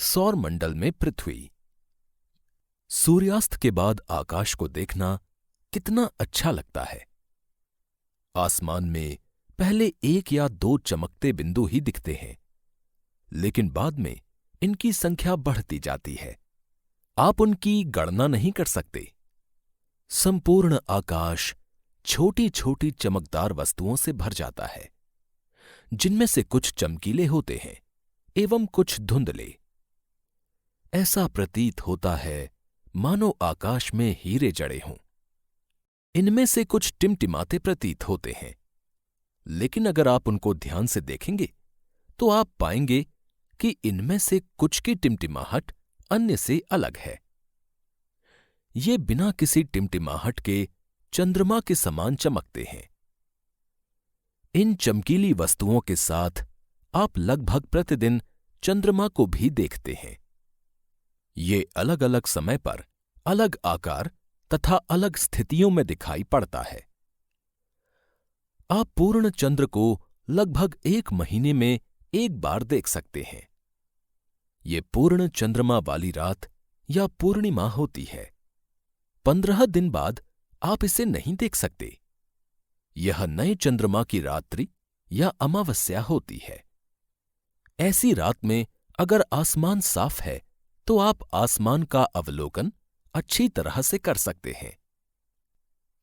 सौर मंडल में पृथ्वी। सूर्यास्त के बाद आकाश को देखना कितना अच्छा लगता है। आसमान में पहले एक या दो चमकते बिंदु ही दिखते हैं, लेकिन बाद में इनकी संख्या बढ़ती जाती है। आप उनकी गणना नहीं कर सकते। संपूर्ण आकाश छोटी छोटी चमकदार वस्तुओं से भर जाता है, जिनमें से कुछ चमकीले होते हैं एवं कुछ धुंधले। ऐसा प्रतीत होता है मानो आकाश में हीरे जड़े हों। इनमें से कुछ टिमटिमाते प्रतीत होते हैं, लेकिन अगर आप उनको ध्यान से देखेंगे तो आप पाएंगे कि इनमें से कुछ की टिमटिमाहट अन्य से अलग है। ये बिना किसी टिमटिमाहट के चंद्रमा के समान चमकते हैं। इन चमकीली वस्तुओं के साथ आप लगभग प्रतिदिन चंद्रमा को भी देखते हैं। ये अलग अलग समय पर अलग आकार तथा अलग स्थितियों में दिखाई पड़ता है। आप पूर्ण चंद्र को लगभग 1 महीने में एक बार देख सकते हैं। ये पूर्ण चंद्रमा वाली रात या पूर्णिमा होती है। 15 दिन बाद आप इसे नहीं देख सकते। यह नए चंद्रमा की रात्रि या अमावस्या होती है। ऐसी रात में अगर आसमान साफ है तो आप आसमान का अवलोकन अच्छी तरह से कर सकते हैं।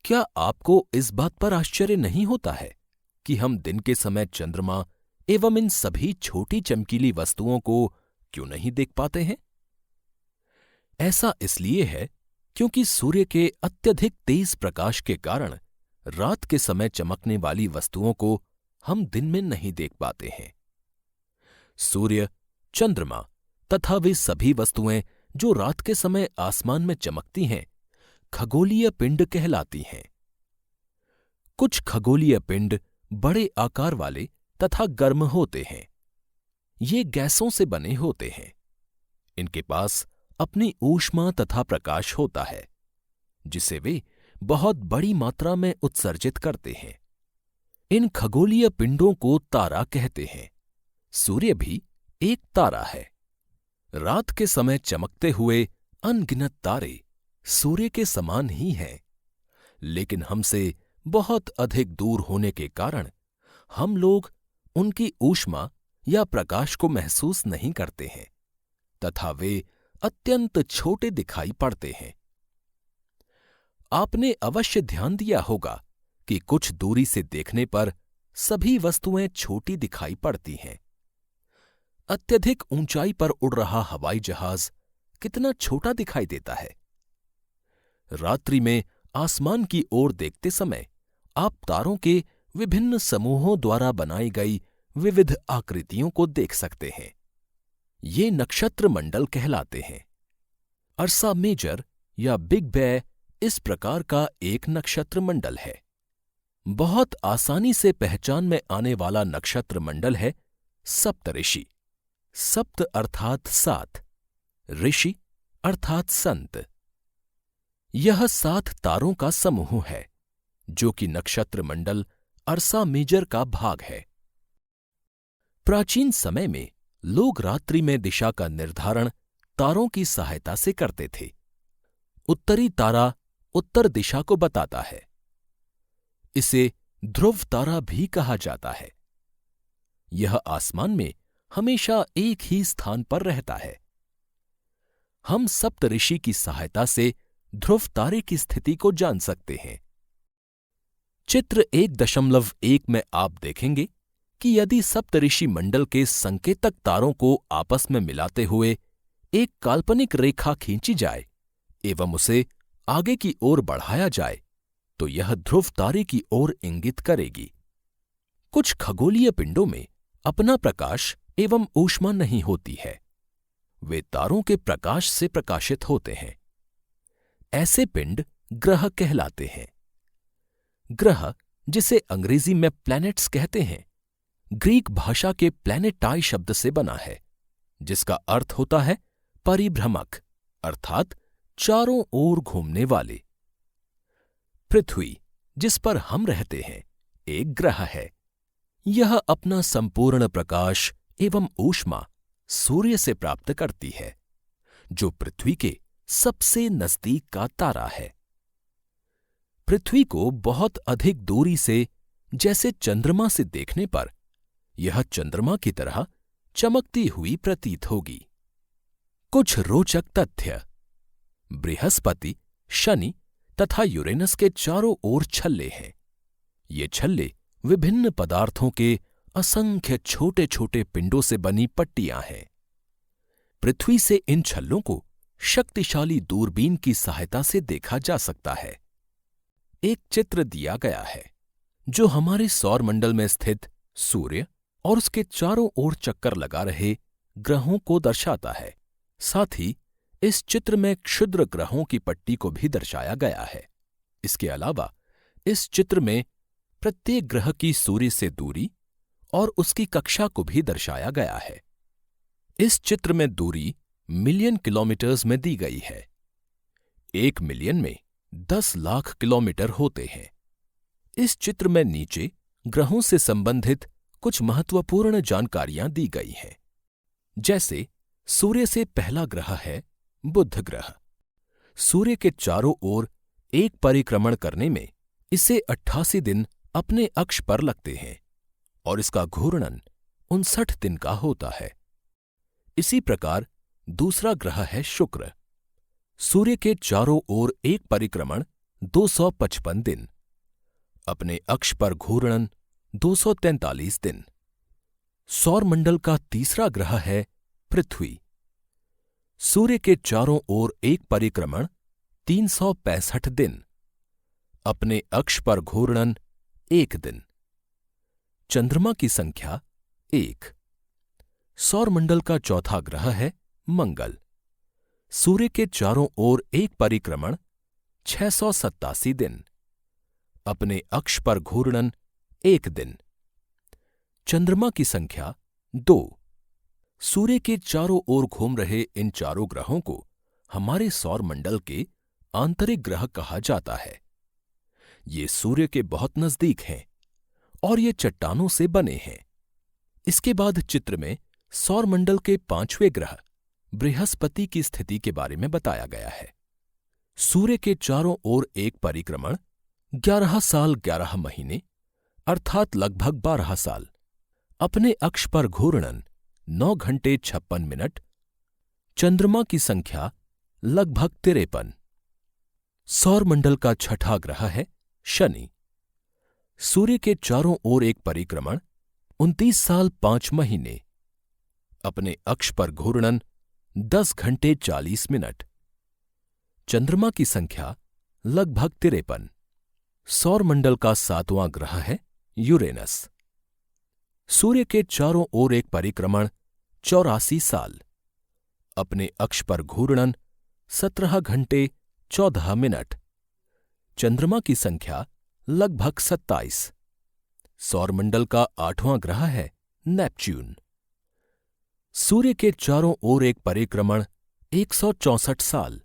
क्या आपको इस बात पर आश्चर्य नहीं होता है कि हम दिन के समय चंद्रमा एवं इन सभी छोटी चमकीली वस्तुओं को क्यों नहीं देख पाते हैं? ऐसा इसलिए है क्योंकि सूर्य के अत्यधिक तेज प्रकाश के कारण रात के समय चमकने वाली वस्तुओं को हम दिन में नहीं देख पाते हैं। सूर्य, चंद्रमा तथा वे सभी वस्तुएं जो रात के समय आसमान में चमकती हैं, खगोलीय पिंड कहलाती हैं। कुछ खगोलीय पिंड बड़े आकार वाले तथा गर्म होते हैं। ये गैसों से बने होते हैं। इनके पास अपनी ऊष्मा तथा प्रकाश होता है, जिसे वे बहुत बड़ी मात्रा में उत्सर्जित करते हैं। इन खगोलीय पिंडों को तारा कहते हैं। सूर्य भी एक तारा है। रात के समय चमकते हुए अनगिनत तारे सूर्य के समान ही हैं, लेकिन हमसे बहुत अधिक दूर होने के कारण हम लोग उनकी ऊष्मा या प्रकाश को महसूस नहीं करते हैं तथा वे अत्यंत छोटे दिखाई पड़ते हैं। आपने अवश्य ध्यान दिया होगा कि कुछ दूरी से देखने पर सभी वस्तुएं छोटी दिखाई पड़ती हैं। अत्यधिक ऊंचाई पर उड़ रहा हवाई जहाज कितना छोटा दिखाई देता है। रात्रि में आसमान की ओर देखते समय आप तारों के विभिन्न समूहों द्वारा बनाई गई विविध आकृतियों को देख सकते हैं। ये नक्षत्र मंडल कहलाते हैं। अर्सा मेजर या बिग बेर इस प्रकार का एक नक्षत्र मंडल है। बहुत आसानी से पहचान में आने वाला नक्षत्र मंडल है सप्तऋषि। सप्त अर्थात 7, ऋषि अर्थात संत। यह 7 तारों का समूह है, जो कि नक्षत्र मंडल अर्सा मेजर का भाग है। प्राचीन समय में लोग रात्रि में दिशा का निर्धारण तारों की सहायता से करते थे। उत्तरी तारा उत्तर दिशा को बताता है। इसे ध्रुव तारा भी कहा जाता है। यह आसमान में हमेशा एक ही स्थान पर रहता है। हम सप्तऋषि की सहायता से ध्रुव तारे की स्थिति को जान सकते हैं। चित्र 1.1 में आप देखेंगे कि यदि सप्तऋषि मंडल के संकेतक तारों को आपस में मिलाते हुए एक काल्पनिक रेखा खींची जाए एवं उसे आगे की ओर बढ़ाया जाए तो यह ध्रुव तारे की ओर इंगित करेगी। कुछ खगोलीय पिंडों में अपना प्रकाश एवं ऊष्मा नहीं होती है। वे तारों के प्रकाश से प्रकाशित होते हैं। ऐसे पिंड ग्रह कहलाते हैं। ग्रह, जिसे अंग्रेजी में प्लैनेट्स कहते हैं, ग्रीक भाषा के प्लैनेटाई शब्द से बना है, जिसका अर्थ होता है परिभ्रमक अर्थात चारों ओर घूमने वाले। पृथ्वी, जिस पर हम रहते हैं, एक ग्रह है। यह अपना संपूर्ण प्रकाश एवं ऊष्मा सूर्य से प्राप्त करती है, जो पृथ्वी के सबसे नजदीक का तारा है। पृथ्वी को बहुत अधिक दूरी से जैसे चंद्रमा से देखने पर यह चंद्रमा की तरह चमकती हुई प्रतीत होगी। कुछ रोचक तथ्य। बृहस्पति, शनि तथा यूरेनस के चारों ओर छल्ले हैं। ये छल्ले विभिन्न पदार्थों के असंख्य छोटे छोटे पिंडों से बनी पट्टियां हैं। पृथ्वी से इन छल्लों को शक्तिशाली दूरबीन की सहायता से देखा जा सकता है। एक चित्र दिया गया है जो हमारे सौरमंडल में स्थित सूर्य और उसके चारों ओर चक्कर लगा रहे ग्रहों को दर्शाता है। साथ ही इस चित्र में क्षुद्र ग्रहों की पट्टी को भी दर्शाया गया है। इसके अलावा इस चित्र में प्रत्येक ग्रह की सूर्य से दूरी और उसकी कक्षा को भी दर्शाया गया है। इस चित्र में दूरी मिलियन किलोमीटर्स में दी गई है। 1 मिलियन में 10 लाख किलोमीटर होते हैं। इस चित्र में नीचे ग्रहों से संबंधित कुछ महत्वपूर्ण जानकारियां दी गई हैं। जैसे सूर्य से पहला ग्रह है बुध ग्रह। सूर्य के चारों ओर एक परिक्रमण करने में इसे 88 दिन अपने अक्ष पर लगते हैं और इसका घूर्णन 59 दिन का होता है। इसी प्रकार दूसरा ग्रह है शुक्र। सूर्य के चारों ओर एक परिक्रमण 255 दिन, अपने अक्ष पर घूर्णन 243 दिन। सौरमंडल का तीसरा ग्रह है पृथ्वी। सूर्य के चारों ओर एक परिक्रमण 365 दिन, अपने अक्ष पर घूर्णन 1 दिन। चंद्रमा की संख्या 1। सौरमंडल का चौथा ग्रह है मंगल। सूर्य के चारों ओर एक परिक्रमण 687 दिन, अपने अक्ष पर घूर्णन 1 दिन। चंद्रमा की संख्या 2। सूर्य के चारों ओर घूम रहे इन चारों ग्रहों को हमारे सौरमंडल के आंतरिक ग्रह कहा जाता है। ये सूर्य के बहुत नजदीक हैं और ये चट्टानों से बने हैं। इसके बाद चित्र में सौरमंडल के 5वें ग्रह बृहस्पति की स्थिति के बारे में बताया गया है। सूर्य के चारों ओर एक परिक्रमण 11 साल 11 महीने अर्थात लगभग 12 साल, अपने अक्ष पर घूर्णन 9 घंटे 56 मिनट। चंद्रमा की संख्या लगभग 53। सौरमंडल का छठा ग्रह है शनि। सूर्य के चारों ओर एक परिक्रमण 29 साल 5 महीने, अपने अक्ष पर घूर्णन 10 घंटे 40 मिनट। चंद्रमा की संख्या लगभग 53। सौरमंडल का 7वां ग्रह है यूरेनस। सूर्य के चारों ओर एक परिक्रमण 84 साल, अपने अक्ष पर घूर्णन 17 घंटे 14 मिनट। चंद्रमा की संख्या लगभग 27। सौरमंडल का 8वां ग्रह है नेपच्यून। सूर्य के चारों ओर एक परिक्रमण 164 साल,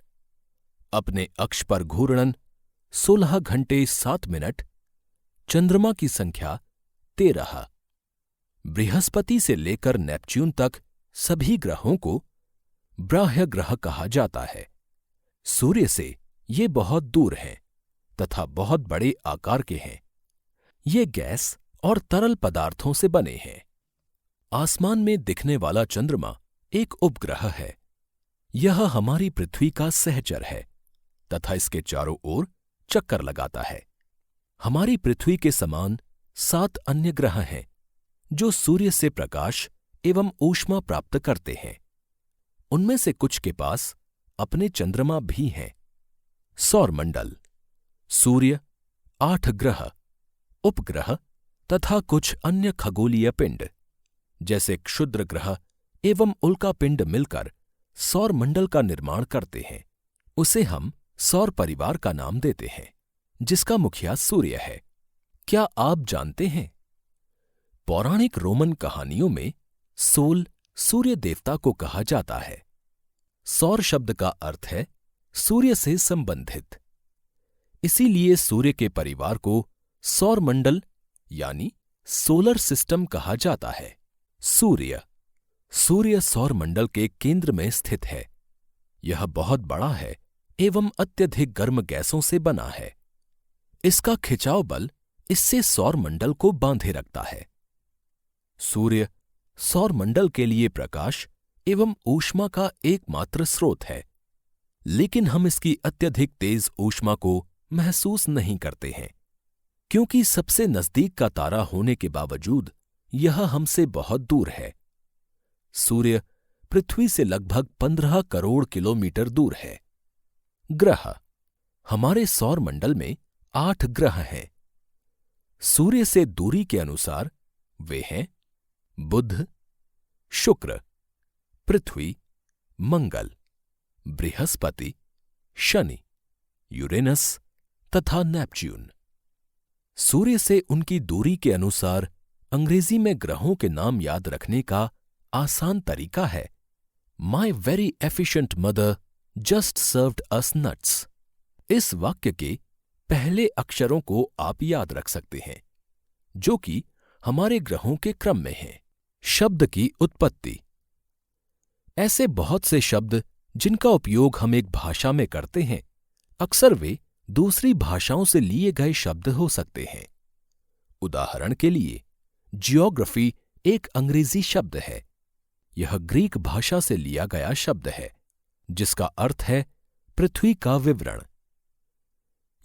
अपने अक्ष पर घूर्णन 16 घंटे 7 मिनट। चंद्रमा की संख्या 13। बृहस्पति से लेकर नेपच्यून तक सभी ग्रहों को बाह्य ग्रह कहा जाता है। सूर्य से ये बहुत दूर हैं तथा बहुत बड़े आकार के हैं। ये गैस और तरल पदार्थों से बने हैं। आसमान में दिखने वाला चंद्रमा एक उपग्रह है। यह हमारी पृथ्वी का सहचर है तथा इसके चारों ओर चक्कर लगाता है। हमारी पृथ्वी के समान 7 अन्य ग्रह हैं जो सूर्य से प्रकाश एवं ऊष्मा प्राप्त करते हैं। उनमें से कुछ के पास अपने चंद्रमा भी हैं। सौरमंडल, सूर्य, 8 ग्रह, उपग्रह तथा कुछ अन्य खगोलीय पिंड जैसे क्षुद्र ग्रह एवं उल्का पिंड मिलकर सौरमंडल का निर्माण करते हैं। उसे हम सौर परिवार का नाम देते हैं, जिसका मुखिया सूर्य है। क्या आप जानते हैं, पौराणिक रोमन कहानियों में सोल सूर्य देवता को कहा जाता है। सौर शब्द का अर्थ है सूर्य से संबंधित। इसीलिए सूर्य के परिवार को सौरमंडल यानी सोलर सिस्टम कहा जाता है। सूर्य, सूर्य सौरमंडल के केंद्र में स्थित है। यह बहुत बड़ा है एवं अत्यधिक गर्म गैसों से बना है। इसका खिंचाव बल इससे सौरमंडल को बांधे रखता है। सूर्य सौरमंडल के लिए प्रकाश एवं ऊष्मा का एकमात्र स्रोत है, लेकिन हम इसकी अत्यधिक तेज ऊष्मा को महसूस नहीं करते हैं, क्योंकि सबसे नजदीक का तारा होने के बावजूद यह हमसे बहुत दूर है। सूर्य पृथ्वी से लगभग 15 करोड़ किलोमीटर दूर है। ग्रह। हमारे सौरमंडल में 8 ग्रह हैं। सूर्य से दूरी के अनुसार वे हैं बुध, शुक्र, पृथ्वी, मंगल, बृहस्पति, शनि, यूरेनस तथा नेपच्यून। सूर्य से उनकी दूरी के अनुसार अंग्रेजी में ग्रहों के नाम याद रखने का आसान तरीका है my very efficient mother just served us nuts. इस वाक्य के पहले अक्षरों को आप याद रख सकते हैं, जो कि हमारे ग्रहों के क्रम में हैं। शब्द की उत्पत्ति। ऐसे बहुत से शब्द जिनका उपयोग हम एक भाषा में करते हैं, अक्सर वे दूसरी भाषाओं से लिए गए शब्द हो सकते हैं। उदाहरण के लिए, जियोग्राफी एक अंग्रेजी शब्द है। यह ग्रीक भाषा से लिया गया शब्द है, जिसका अर्थ है पृथ्वी का विवरण।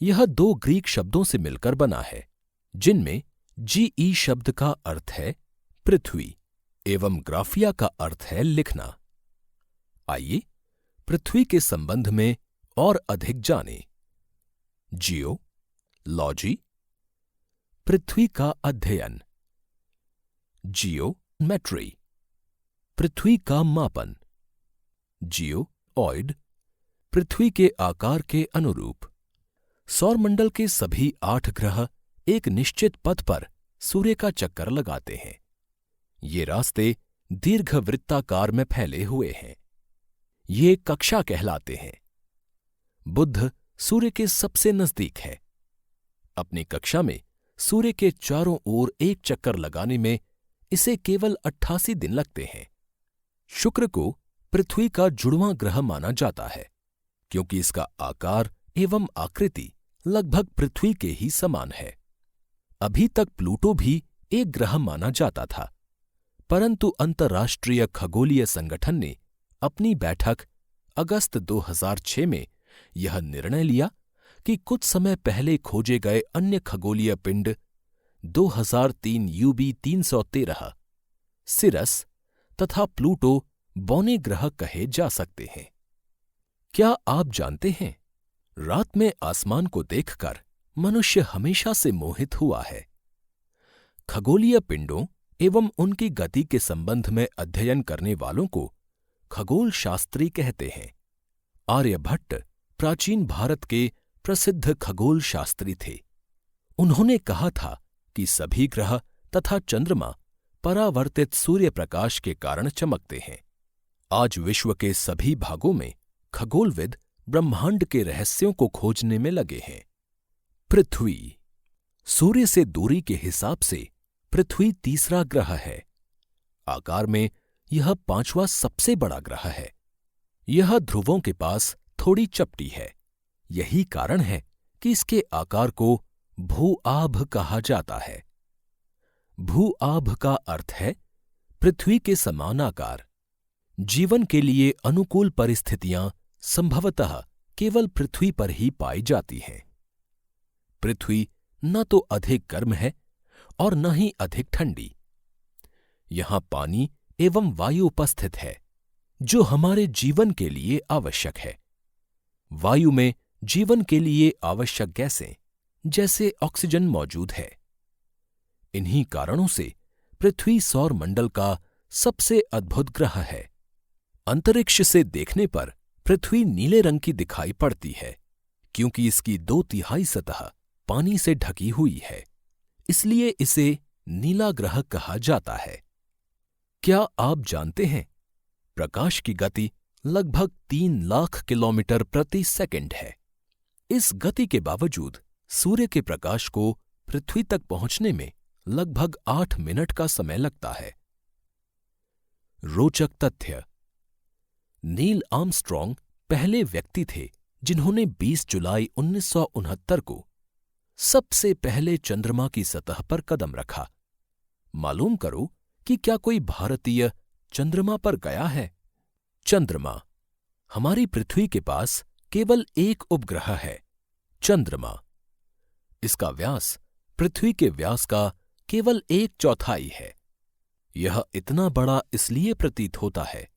यह 2 ग्रीक शब्दों से मिलकर बना है, जिनमें जीई शब्द का अर्थ है पृथ्वी एवं ग्राफिया का अर्थ है लिखना। आइए पृथ्वी के संबंध में और अधिक जानें। जियो, लॉजी, पृथ्वी का अध्ययन। जियोमेट्री, पृथ्वी का मापन। जियोऑइड, पृथ्वी के आकार के अनुरूप। सौरमंडल के सभी 8 ग्रह एक निश्चित पथ पर सूर्य का चक्कर लगाते हैं। ये रास्ते दीर्घवृत्ताकार में फैले हुए हैं। ये कक्षा कहलाते हैं। बुध सूर्य के सबसे नजदीक है। अपनी कक्षा में सूर्य के चारों ओर एक चक्कर लगाने में इसे केवल 88 दिन लगते हैं। शुक्र को पृथ्वी का जुड़वां ग्रह माना जाता है, क्योंकि इसका आकार एवं आकृति लगभग पृथ्वी के ही समान है। अभी तक प्लूटो भी एक ग्रह माना जाता था, परंतु अंतर्राष्ट्रीय खगोलीय संगठन ने अपनी बैठक अगस्त 2006 में यह निर्णय लिया कि कुछ समय पहले खोजे गए अन्य खगोलीय पिंड 2003 UB 313 सिरस तथा प्लूटो बौने ग्रह कहे जा सकते हैं। क्या आप जानते हैं, रात में आसमान को देखकर मनुष्य हमेशा से मोहित हुआ है। खगोलीय पिंडों एवं उनकी गति के संबंध में अध्ययन करने वालों को खगोल शास्त्री कहते हैं। आर्यभट्ट प्राचीन भारत के प्रसिद्ध खगोल शास्त्री थे। उन्होंने कहा था कि सभी ग्रह तथा चंद्रमा परावर्तित सूर्य प्रकाश के कारण चमकते हैं। आज विश्व के सभी भागों में खगोलविद ब्रह्मांड के रहस्यों को खोजने में लगे हैं। पृथ्वी। सूर्य से दूरी के हिसाब से पृथ्वी तीसरा ग्रह है। आकार में यह 5वां सबसे बड़ा ग्रह है। यह ध्रुवों के पास थोड़ी चपटी है। यही कारण है कि इसके आकार को भू-आभ कहा जाता है। भू-आभ का अर्थ है पृथ्वी के समान आकार। जीवन के लिए अनुकूल परिस्थितियां संभवतः केवल पृथ्वी पर ही पाई जाती हैं। पृथ्वी न तो अधिक गर्म है और न ही अधिक ठंडी। यहां पानी एवं वायु उपस्थित है, जो हमारे जीवन के लिए आवश्यक है। वायु में जीवन के लिए आवश्यक गैसें जैसे ऑक्सीजन मौजूद है। इन्हीं कारणों से पृथ्वी सौरमंडल का सबसे अद्भुत ग्रह है। अंतरिक्ष से देखने पर पृथ्वी नीले रंग की दिखाई पड़ती है, क्योंकि इसकी 2/3 सतह पानी से ढकी हुई है। इसलिए इसे नीला ग्रह कहा जाता है। क्या आप जानते हैं, प्रकाश की गति लगभग 3 लाख किलोमीटर प्रति सेकंड है। इस गति के बावजूद सूर्य के प्रकाश को पृथ्वी तक पहुंचने में लगभग 8 मिनट का समय लगता है। रोचक तथ्य। नील आर्मस्ट्रॉन्ग पहले व्यक्ति थे जिन्होंने 20 जुलाई 1969 को सबसे पहले चंद्रमा की सतह पर कदम रखा। मालूम करो कि क्या कोई भारतीय चंद्रमा पर गया है? चंद्रमा। हमारी पृथ्वी के पास केवल एक उपग्रह है, चंद्रमा। इसका व्यास पृथ्वी के व्यास का केवल 1/4 है। यह इतना बड़ा इसलिए प्रतीत होता है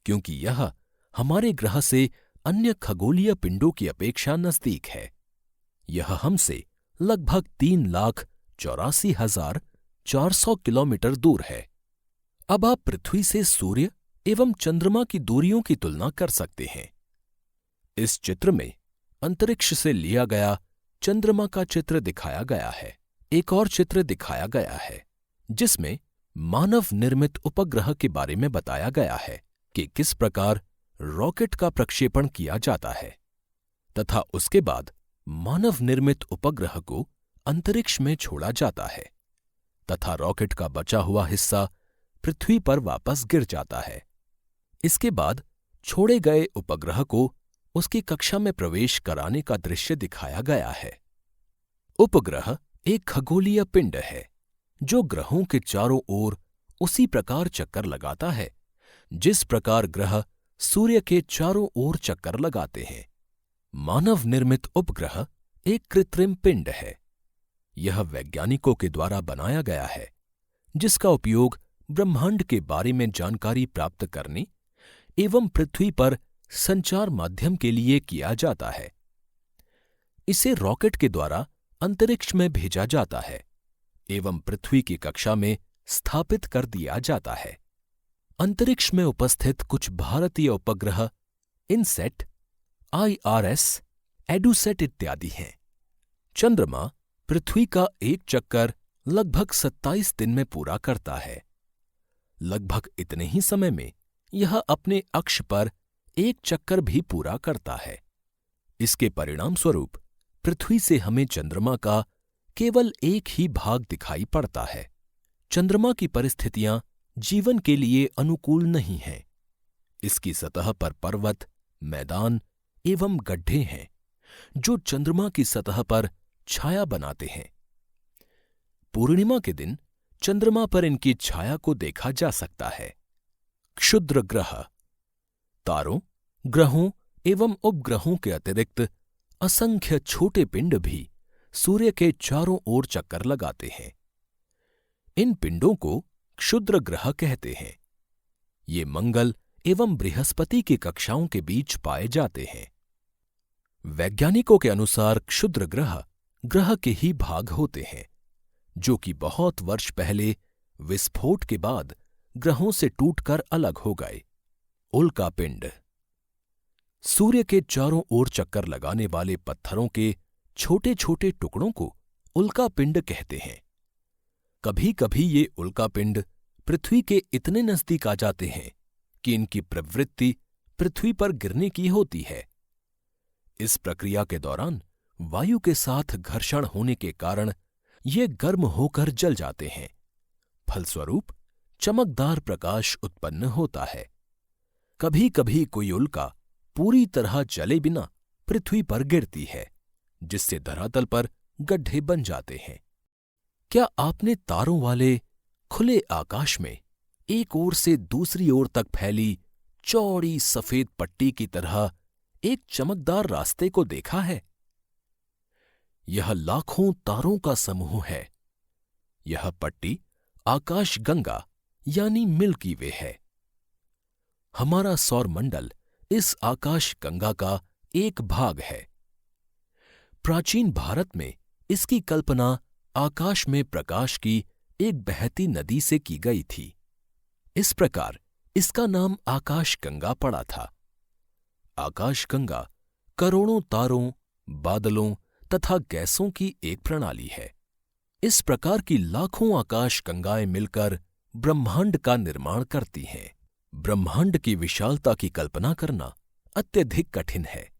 क्योंकि यह हमारे ग्रह से अन्य खगोलीय पिंडों की अपेक्षा नजदीक है। यह हमसे लगभग 3,84,400 किलोमीटर दूर है। अब आप पृथ्वी से सूर्य एवं चंद्रमा की दूरियों की तुलना कर सकते हैं। इस चित्र में अंतरिक्ष से लिया गया चंद्रमा का चित्र दिखाया गया है। एक और चित्र दिखाया गया है जिसमें मानव निर्मित उपग्रह के बारे में बताया गया है कि किस प्रकार रॉकेट का प्रक्षेपण किया जाता है तथा उसके बाद मानव निर्मित उपग्रह को अंतरिक्ष में छोड़ा जाता है तथा रॉकेट का बचा हुआ हिस्सा पृथ्वी पर वापस गिर जाता है। इसके बाद छोड़े गए उपग्रह को उसकी कक्षा में प्रवेश कराने का दृश्य दिखाया गया है। उपग्रह एक खगोलीय पिंड है जो ग्रहों के चारों ओर उसी प्रकार चक्कर लगाता है जिस प्रकार ग्रह सूर्य के चारों ओर चक्कर लगाते हैं। मानव निर्मित उपग्रह एक कृत्रिम पिंड है। यह वैज्ञानिकों के द्वारा बनाया गया है जिसका उपयोग ब्रह्मांड के बारे में जानकारी प्राप्त करने एवं पृथ्वी पर संचार माध्यम के लिए किया जाता है। इसे रॉकेट के द्वारा अंतरिक्ष में भेजा जाता है एवं पृथ्वी की कक्षा में स्थापित कर दिया जाता है। अंतरिक्ष में उपस्थित कुछ भारतीय उपग्रह इनसेट, IRS, एडुसेट इत्यादि हैं। चंद्रमा पृथ्वी का एक चक्कर लगभग 27 दिन में पूरा करता है। लगभग इतने ही समय में यह अपने अक्ष पर एक चक्कर भी पूरा करता है। इसके परिणाम स्वरूप पृथ्वी से हमें चंद्रमा का केवल एक ही भाग दिखाई पड़ता है। चंद्रमा की परिस्थितियां जीवन के लिए अनुकूल नहीं हैं। इसकी सतह पर पर्वत, मैदान एवं गड्ढे हैं जो चंद्रमा की सतह पर छाया बनाते हैं। पूर्णिमा के दिन चंद्रमा पर इनकी छाया को देखा जा सकता है। क्षुद्र ग्रह। तारों, ग्रहों एवं उपग्रहों के अतिरिक्त असंख्य छोटे पिंड भी सूर्य के चारों ओर चक्कर लगाते हैं। इन पिंडों को क्षुद्र ग्रह कहते हैं। ये मंगल एवं बृहस्पति की कक्षाओं के बीच पाए जाते हैं। वैज्ञानिकों के अनुसार क्षुद्र ग्रह ग्रह के ही भाग होते हैं जो कि बहुत वर्ष पहले विस्फोट के बाद ग्रहों से टूटकर अलग हो गए। उल्का पिंड। सूर्य के चारों ओर चक्कर लगाने वाले पत्थरों के छोटे छोटे टुकड़ों को उल्का पिंड कहते हैं। कभी कभी ये उल्का पिंड पृथ्वी के इतने नजदीक आ जाते हैं कि इनकी प्रवृत्ति पृथ्वी पर गिरने की होती है। इस प्रक्रिया के दौरान वायु के साथ घर्षण होने के कारण ये गर्म होकर जल जाते हैं। फलस्वरूप चमकदार प्रकाश उत्पन्न होता है। कभी कभी कोई उल्का पूरी तरह जले बिना पृथ्वी पर गिरती है जिससे धरातल पर गड्ढे बन जाते हैं। क्या आपने तारों वाले खुले आकाश में एक ओर से दूसरी ओर तक फैली चौड़ी सफेद पट्टी की तरह एक चमकदार रास्ते को देखा है? यह लाखों तारों का समूह है। यह पट्टी आकाश गंगा यानी मिल्की वे है। हमारा सौर मंडल इस आकाश गंगा का एक भाग है। प्राचीन भारत में इसकी कल्पना आकाश में प्रकाश की एक बहती नदी से की गई थी। इस प्रकार इसका नाम आकाश गंगा पड़ा था। आकाश गंगा करोड़ों तारों, बादलों तथा गैसों की एक प्रणाली है। इस प्रकार की लाखों आकाश गंगाएं मिलकर ब्रह्मांड का निर्माण करती हैं। ब्रह्मांड की विशालता की कल्पना करना अत्यधिक कठिन है।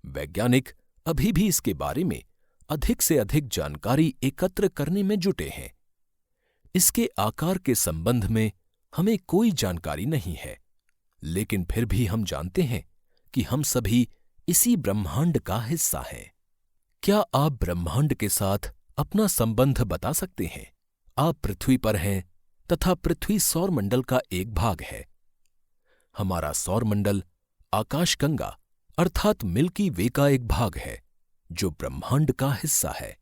वैज्ञानिक अभी भी इसके बारे में अधिक से अधिक जानकारी एकत्र करने में जुटे हैं। इसके आकार के संबंध में हमें कोई जानकारी नहीं है, लेकिन फिर भी हम जानते हैं कि हम सभी इसी ब्रह्मांड का हिस्सा हैं। क्या आप ब्रह्मांड के साथ अपना संबंध बता सकते हैं? आप पृथ्वी पर हैं तथा पृथ्वी सौरमंडल का एक भाग है। हमारा सौरमंडल आकाशगंगा अर्थात मिल्की वे का एक भाग है, जो ब्रह्मांड का हिस्सा है।